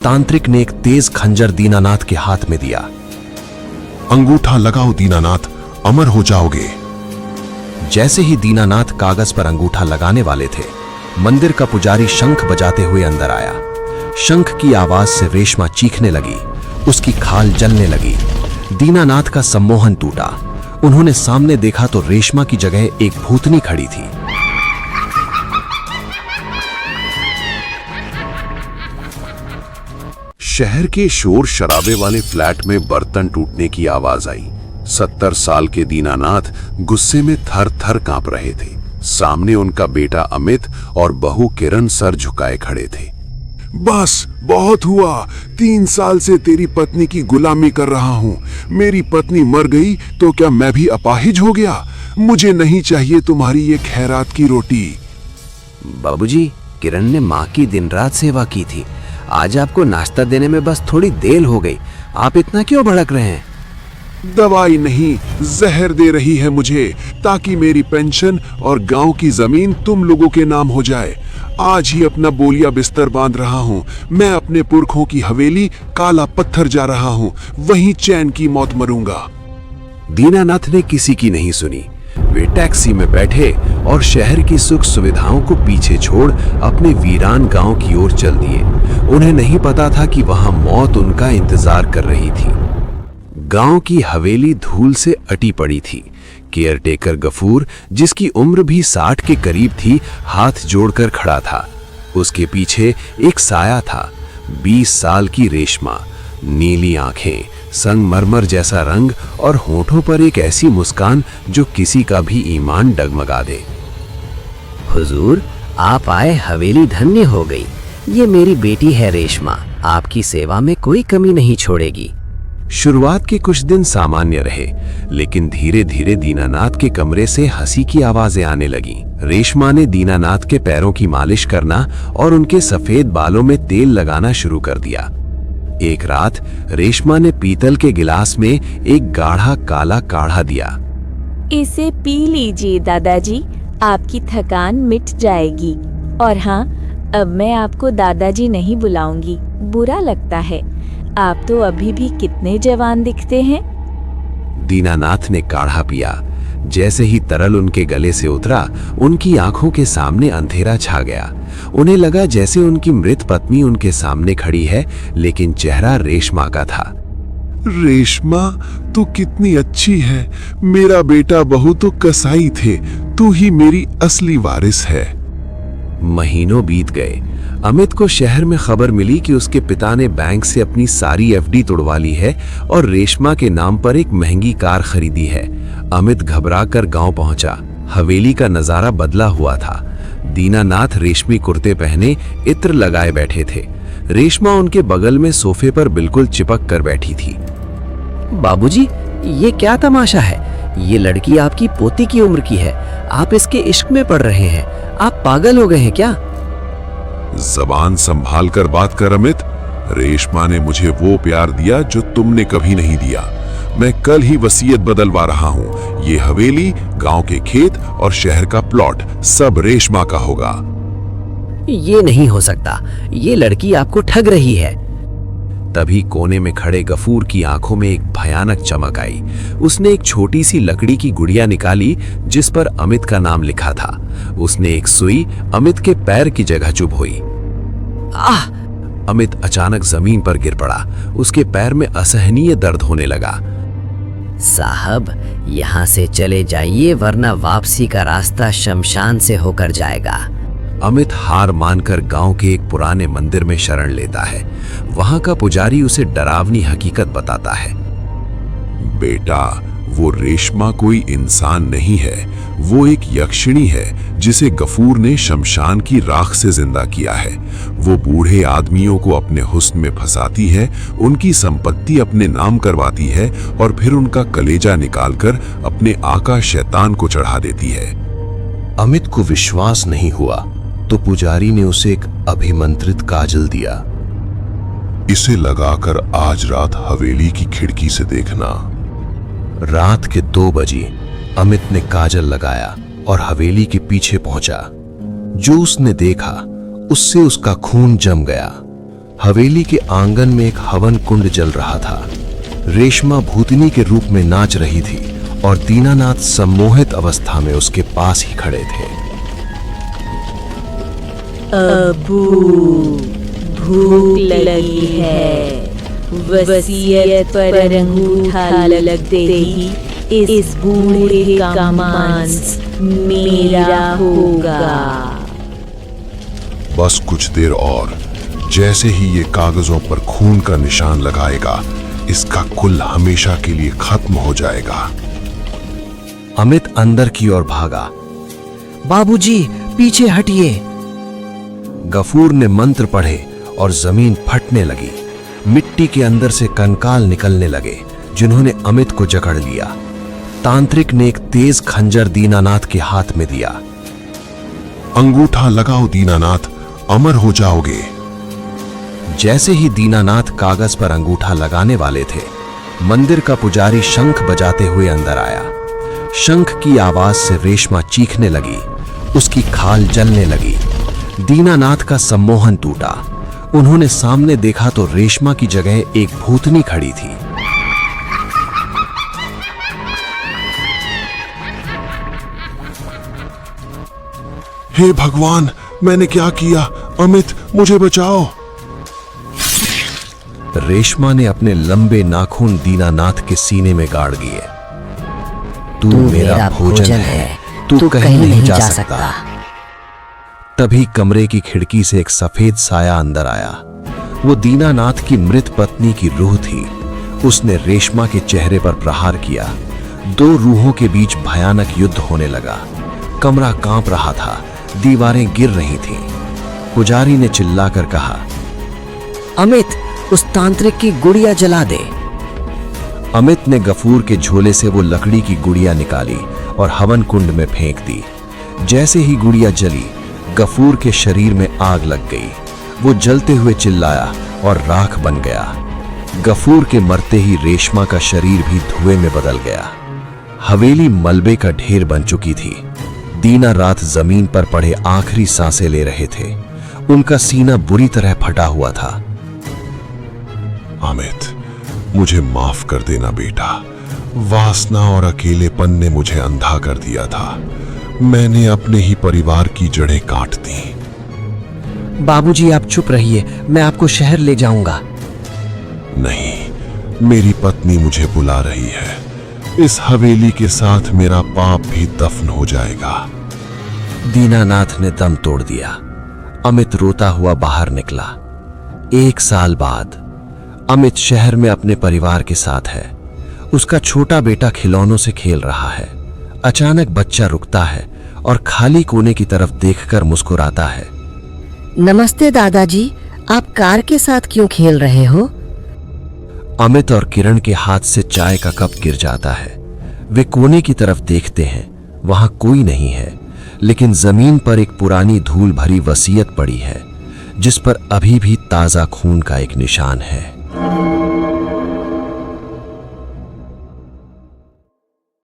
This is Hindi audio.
तांत्रिक ने एक तेज खंजर दीनानाथ के हाथ में दिया। अंगूठा लगाओ दीनानाथ, अमर हो जाओगे। जैसे ही दीनानाथ कागज पर अंगूठा लगाने वाले थे, मंदिर का पुजारी शंख बजाते हुए अंदर आया। शंख की आवाज से रेशमा चीखने लगी, उसकी खाल जलने लगी। दीनानाथ का सम्मोहन टूटा। उन्होंने सामने देखा तो रेशमा की जगह एक भूतनी खड़ी थी। शहर के शोर शराबे वाले फ्लैट में बर्तन टूटने की आवाज आई। 70 साल के दीनानाथ गुस्से में थर थर कांप रहे थे। सामने उनका बेटा अमित और बहू किरण सर झुकाए खड़े थे। बस बहुत हुआ, 3 साल से तेरी पत्नी की गुलामी कर रहा हूँ। मेरी पत्नी मर गई तो क्या मैं भी अपाहिज हो गया? मुझे नहीं चाहिए तुम्हारी ये खैरात की रोटी। बाबूजी, किरण ने माँ की दिन रात सेवा की थी। आज आपको नाश्ता देने में बस थोड़ी देर हो गई। आप इतना क्यों भड़क रहे हैं? दवाई नहीं, जहर दे रही है मुझे, ताकि मेरी पेंशन और गांव की जमीन तुम लोगों के नाम हो जाए। आज ही अपना बोलिया बिस्तर बांध रहा हूँ। मैं अपने पुरखों की हवेली काला पत्थर जा रहा हूँ, वहीं चैन की मौत मरूंगा। दीनानाथ ने किसी की नहीं सुनी। वे टैक्सी में बैठे और शहर की सुख सुविधाओं को पीछे छोड़ अपने वीरान गांव की ओर चल दिए। उन्हें नहीं पता था कि वहां मौत उनका इंतजार कर रही थी। गांव की हवेली धूल से अटी पड़ी थी। केयरटेकर गफूर, जिसकी उम्र भी 60 के करीब थी, हाथ जोड़कर खड़ा था। उसके पीछे एक साया था, 20 साल की रेशमा। नीली आंखें, संगमरमर जैसा रंग और होठों पर एक ऐसी मुस्कान जो किसी का भी ईमान डगमगा दे। हुजूर, आप आए, हवेली धन्य हो गई। ये मेरी बेटी है रेशमा, आपकी सेवा में कोई कमी नहीं छोड़ेगी। शुरुआत के कुछ दिन सामान्य रहे, लेकिन धीरे धीरे दीनानाथ के कमरे से हंसी की आवाजें आने लगी। रेशमा ने दीनानाथ के पैरों की मालिश करना और उनके सफेद बालों में तेल लगाना शुरू कर दिया। एक रात रेशमा ने पीतल के गिलास में एक गाढ़ा काला काढ़ा दिया। इसे पी लीजिए दादाजी, आपकी थकान मिट जाएगी। और हाँ, अब मैं आपको दादाजी नहीं बुलाऊंगी, बुरा लगता है। आप तो अभी भी कितने जवान दिखते हैं। दीनानाथ ने काढ़ा पिया। जैसे ही तरल उनके गले से उतरा, उनकी आंखों के सामने अंधेरा छा गया। उन्हें लगा जैसे उनकी मृत पत्नी उनके सामने खड़ी है, लेकिन चेहरा रेशमा का था। रेशमा, तू कितनी अच्छी है। मेरा बेटा बहू तो कसाई थे, तू ही मेरी असली वारिस है। महीनों बीत गए। अमित को शहर में खबर मिली कि उसके पिता ने बैंक से अपनी सारी एफडी तोड़वा ली है और रेशमा के नाम पर एक महंगी कार खरीदी है। अमित घबराकर गांव पहुंचा। हवेली का नजारा बदला हुआ था। दीनानाथ रेशमी कुर्ते पहने इत्र लगाए बैठे थे। रेशमा उनके बगल में सोफे पर बिल्कुल चिपक कर बैठी थी। बाबूजी, ये क्या तमाशा है? ये लड़की आपकी पोती की उम्र की है। आप इसके इश्क में पड़ रहे हैं। आप पागल हो गए हैं क्या? जबान संभाल कर बात कर अमित। रेशमा ने मुझे वो प्यार दिया जो तुमने कभी नहीं दिया। मैं कल ही वसीयत बदलवा रहा हूँ। ये हवेली, गांव के खेत और शहर का प्लॉट सब रेशमा का होगा। ये नहीं हो सकता। ये लड़की आपको ठग रही है। तभी कोने में खड़े गफूर की आंखों में एक भयानक चमक आई। उसने एक छोटी सी लकड़ी की गुड़िया निकाली जिस पर अमित का नाम लिखा था। उसने एक सुई अमित के पैर की जगह चुभ हुई। आह! अमित अचानक जमीन पर गिर पड़ा। उसके पैर में असहनीय दर्द होने लगा। साहब, यहाँ से चले जाइए, वरना वापसी का रास्ता शमशान से होकर जाएगा। अमित हार मानकर गांव के एक पुराने मंदिर में शरण लेता है। वहां का पुजारी उसे डरावनी हकीकत बताता है। बेटा, वो रेशमा कोई इंसान नहीं है, वो एक यक्षिणी है जिसे गफूर ने शमशान की राख से जिंदा किया है। वो बूढ़े आदमियों को अपने हुस्न में फंसाती है, उनकी संपत्ति अपने नाम करवाती है और फिर उनका कलेजा निकालकर अपने आका शैतान को चढ़ा देती है। अमित को विश्वास नहीं हुआ तो पुजारी ने उसे एक अभिमंत्रित काजल दिया। इसे लगाकर आज रात हवेली की खिड़की से देखना। रात के 2 बजे अमित ने काजल लगाया और हवेली के पीछे पहुंचा। जो उसने देखा उससे उसका खून जम गया। हवेली के आंगन में एक हवन कुंड जल रहा था। रेशमा भूतनी के रूप में नाच रही थी और दीनानाथ सम्मोहित अवस्था में उसके पास ही खड़े थे। अबू, भूख लगी है। वसीयत पर अंगूठा लगते ही इस बूढ़े का मांस मेरा होगा। बस कुछ देर और, जैसे ही ये कागजों पर खून का निशान लगाएगा, इसका कुल हमेशा के लिए खत्म हो जाएगा। अमित अंदर की ओर भागा। बाबूजी, पीछे हटिए। गफूर ने मंत्र पढ़े और जमीन फटने लगी। मिट्टी के अंदर से कंकाल निकलने लगे, जिन्होंने अमित को जकड़ लिया। तांत्रिक ने एक तेज खंजर दीनानाथ के हाथ में दिया। अंगूठा लगाओ दीनानाथ, अमर हो जाओगे। जैसे ही दीनानाथ कागज पर अंगूठा लगाने वाले थे, मंदिर का पुजारी शंख बजाते हुए अंदर आया। शंख की आवाज से रेशमा चीखने लगी, उसकी खाल जलने लगी। दीनानाथ का सम्मोहन टूटा। उन्होंने सामने देखा तो रेशमा की जगह एक भूतनी खड़ी थी। हे भगवान, मैंने क्या किया? अमित, मुझे बचाओ। रेशमा ने अपने लंबे नाखून दीनानाथ के सीने में गाड़ दिए। तू मेरा भोजन है, तू कहीं नहीं जा सकता। तभी कमरे की खिड़की से एक सफेद साया अंदर आया। वो दीनानाथ की मृत पत्नी की रूह थी। उसने रेशमा के चेहरे पर प्रहार किया। दो रूहों के बीच भयानक युद्ध होने लगा। कमरा कांप रहा था, दीवारें गिर रही थीं। पुजारी ने चिल्लाकर कहा, अमित, उस तांत्रिक की गुड़िया जला दे। अमित ने गफूर के झोले से वो लकड़ी की गुड़िया निकाली और हवन कुंड में फेंक दी। जैसे ही गुड़िया जली, गफूर के शरीर में आग लग गई। वो जलते हुए चिल्लाया और राख बन गया। गफूर के मरते ही रेशमा का शरीर भी धुएं में बदल गया। हवेली मलबे का ढेर बन चुकी थी। दीनानाथ जमीन पर पड़े आखिरी सांसें ले रहे थे। उनका सीना बुरी तरह फटा हुआ था। अमित, मुझे माफ कर देना बेटा। वासना और अकेलेपन ने मुझे अंधा कर दिया था। मैंने अपने ही परिवार की जड़ें काट दी। बाबूजी, आप चुप रहिए, मैं आपको शहर ले जाऊंगा। नहीं, मेरी पत्नी मुझे बुला रही है। इस हवेली के साथ मेरा पाप भी दफन हो जाएगा। दीनानाथ ने दम तोड़ दिया। अमित रोता हुआ बाहर निकला। 1 साल बाद अमित शहर में अपने परिवार के साथ है। उसका छोटा बेटा खिलौनों से खेल रहा है। अचानक बच्चा रुकता है और खाली कोने की तरफ देखकर मुस्कुराता है। नमस्ते दादाजी, आप कार के साथ क्यों खेल रहे हो? अमित और किरण के हाथ से चाय का कप गिर जाता है। वे कोने की तरफ देखते हैं। वहां कोई नहीं है, लेकिन जमीन पर एक पुरानी धूल भरी वसीयत पड़ी है, जिस पर अभी भी ताजा खून का एक निशान है।